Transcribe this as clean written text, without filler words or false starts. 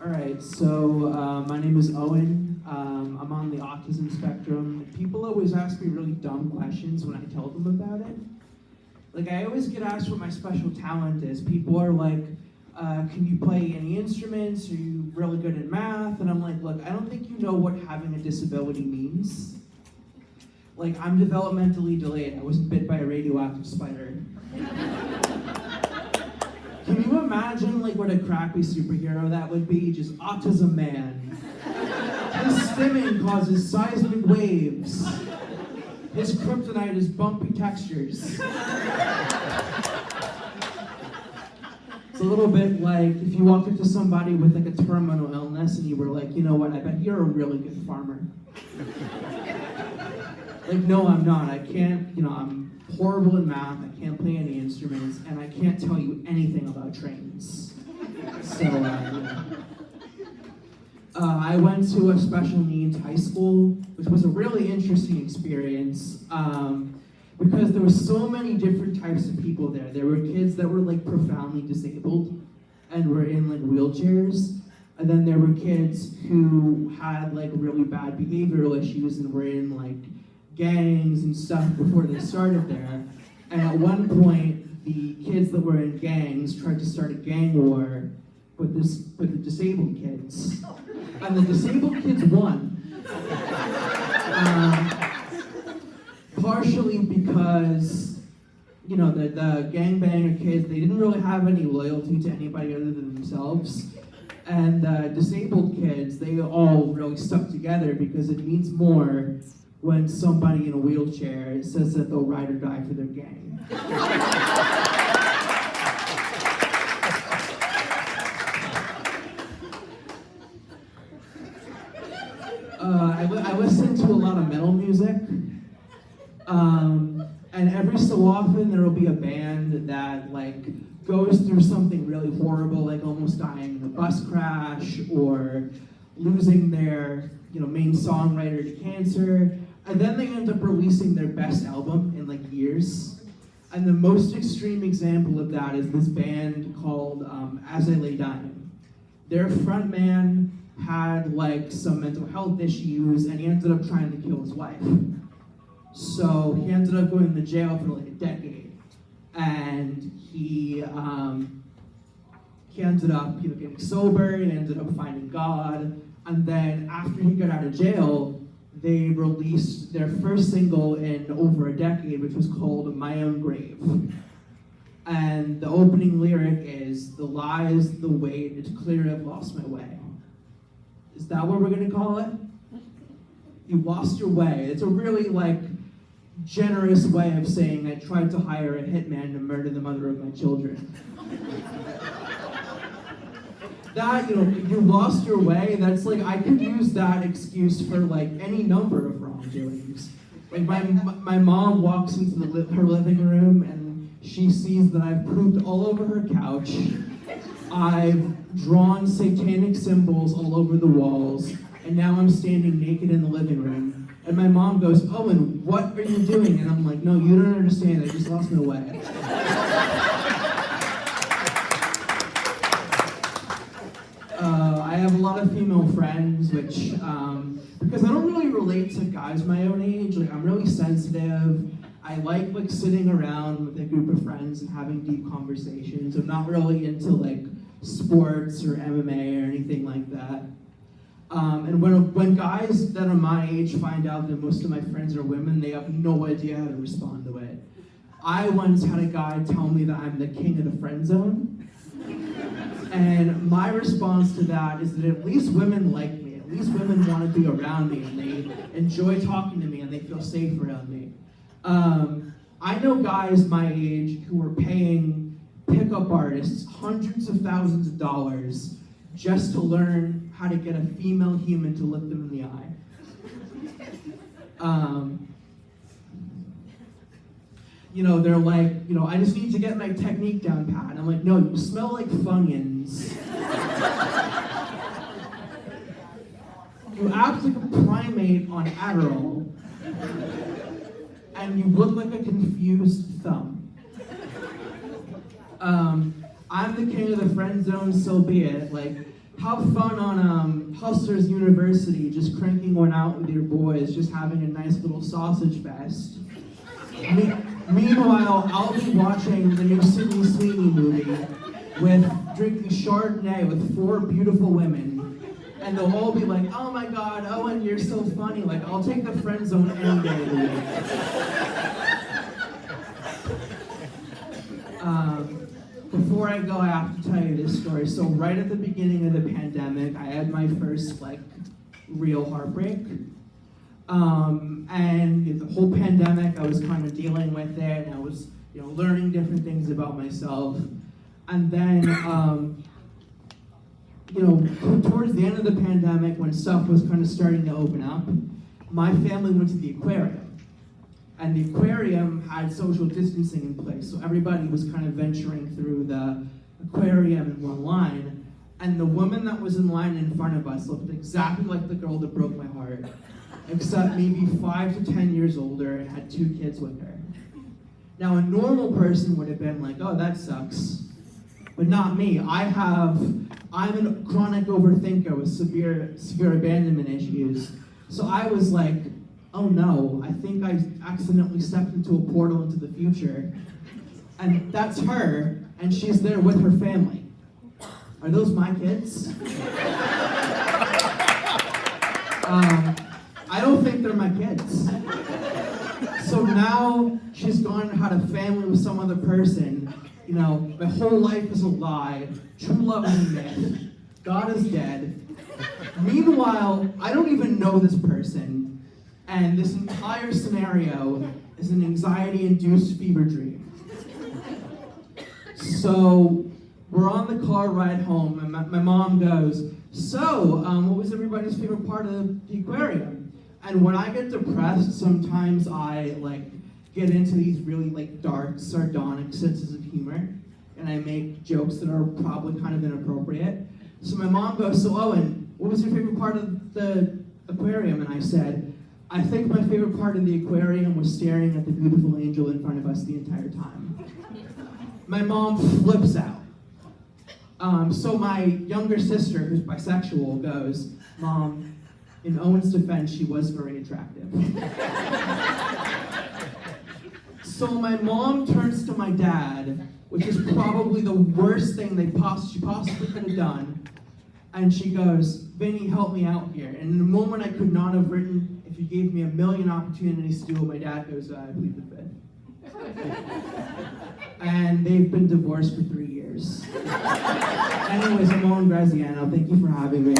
All right, so my name is Owen. I'm on the autism spectrum. People always ask me really dumb questions when I tell them about it. Like, I always get asked what my special talent is. People are like, can you play any instruments? Are you really good at math? And I'm like, look, I don't think you know what having a disability means. Like, I'm developmentally delayed. I wasn't bit by a radioactive spider. Can you imagine like what a crappy superhero that would be? Just autism man. His stimming causes seismic waves. His kryptonite is bumpy textures. It's a little bit like if you walked up to somebody with like a terminal illness and you were like, you know what, I bet you're a really good farmer. Like, no, I'm not. I can't, I'm horrible in math, I can't play any instruments, and I can't tell you anything about trains. So, I went to a special needs high school, which was a really interesting experience, because there were so many different types of people there. There were kids that were like profoundly disabled and were in like wheelchairs, and then there were kids who had like really bad behavioral issues and were in like gangs and stuff before they started there. And at one point, the kids that were in gangs tried to start a gang war with the disabled kids. And the disabled kids won. Partially because, the gangbanger kids, they didn't really have any loyalty to anybody other than themselves. And the disabled kids, they all really stuck together because it means more when somebody in a wheelchair says that they'll ride or die for their gang. I listen to a lot of metal music, and every so often there will be a band that like goes through something really horrible, like almost dying in a bus crash or losing their main songwriter to cancer. And then they end up releasing their best album in like years. And the most extreme example of that is this band called As I Lay Dying. Their frontman had like some mental health issues and he ended up trying to kill his wife. So he ended up going to jail for like a decade. And he ended up getting sober, he ended up finding God. And then after he got out of jail, they released their first single in over a decade, which was called My Own Grave. And the opening lyric is, "The lies, the weight, it's clear I've lost my way." Is that what we're gonna call it? You lost your way. It's a really generous way of saying I tried to hire a hitman to murder the mother of my children. That, you lost your way, that's I could use that excuse for any number of wrongdoings. My mom walks into her living room and she sees that I've pooped all over her couch. I've drawn satanic symbols all over the walls, and now I'm standing naked in the living room. And my mom goes, "Owen, what are you doing?" And I'm like, "No, you don't understand, I just lost my way." I have a lot of female friends, which, because I don't really relate to guys my own age, I'm really sensitive. I like sitting around with a group of friends and having deep conversations. I'm not really into sports or MMA or anything like that. And when guys that are my age find out that most of my friends are women, they have no idea how to respond to it. I once had a guy tell me that I'm the king of the friend zone. And my response to that is that at least women like me. At least women want to be around me and they enjoy talking to me and they feel safe around me. I know guys my age who are paying pickup artists hundreds of thousands of dollars just to learn how to get a female human to look them in the eye. They're like, I just need to get my technique down pat. And I'm like, no, you smell like Funyuns. You act like a primate on Adderall. And you look like a confused thumb. I'm the king of the friend zone, so be it. have fun on Hustlers University, just cranking one out with your boys, just having a nice little sausage fest. Meanwhile, I'll be watching the new Sydney Sweeney movie with drinking Chardonnay with 4 beautiful women. And they'll all be like, oh my God, Owen, you're so funny. Like, I'll take the friend zone any day of the week. Before I go, I have to tell you this story. So right at the beginning of the pandemic, I had my first, real heartbreak. And the whole pandemic, I was kind of dealing with it, and I was, learning different things about myself. And then, towards the end of the pandemic, when stuff was kind of starting to open up, my family went to the aquarium. And the aquarium had social distancing in place, so everybody was kind of venturing through the aquarium in one line. And the woman that was in line in front of us looked exactly like the girl that broke my heart, except maybe 5 to 10 years older and had 2 kids with her. Now, a normal person would have been like, oh, that sucks. But not me. I'm a chronic overthinker with severe abandonment issues. So I was like, oh no, I think I accidentally stepped into a portal into the future. And that's her, and she's there with her family. Are those my kids? I don't think they're my kids. So now she's gone and had a family with some other person. My whole life is a lie. True love is a myth. God is dead. Meanwhile, I don't even know this person. And this entire scenario is an anxiety-induced fever dream. So we're on the car ride home, and my mom goes, so, what was everybody's favorite part of the aquarium? And when I get depressed, sometimes I get into these really dark, sardonic senses of humor, and I make jokes that are probably kind of inappropriate. So my mom goes, so Owen, what was your favorite part of the aquarium? And I said, I think my favorite part of the aquarium was staring at the beautiful angel in front of us the entire time. My mom flips out. So my younger sister, who's bisexual, goes, Mom, in Owen's defense, she was very attractive. So my mom turns to my dad, which is probably the worst thing she possibly could have done, and she goes, Vinny, help me out here. And in a moment I could not have written, if you gave me a million opportunities to do it, my dad goes, I plead the fifth. And they've been divorced for 3 years. Anyways, I'm Owen Graziano. Thank you for having me.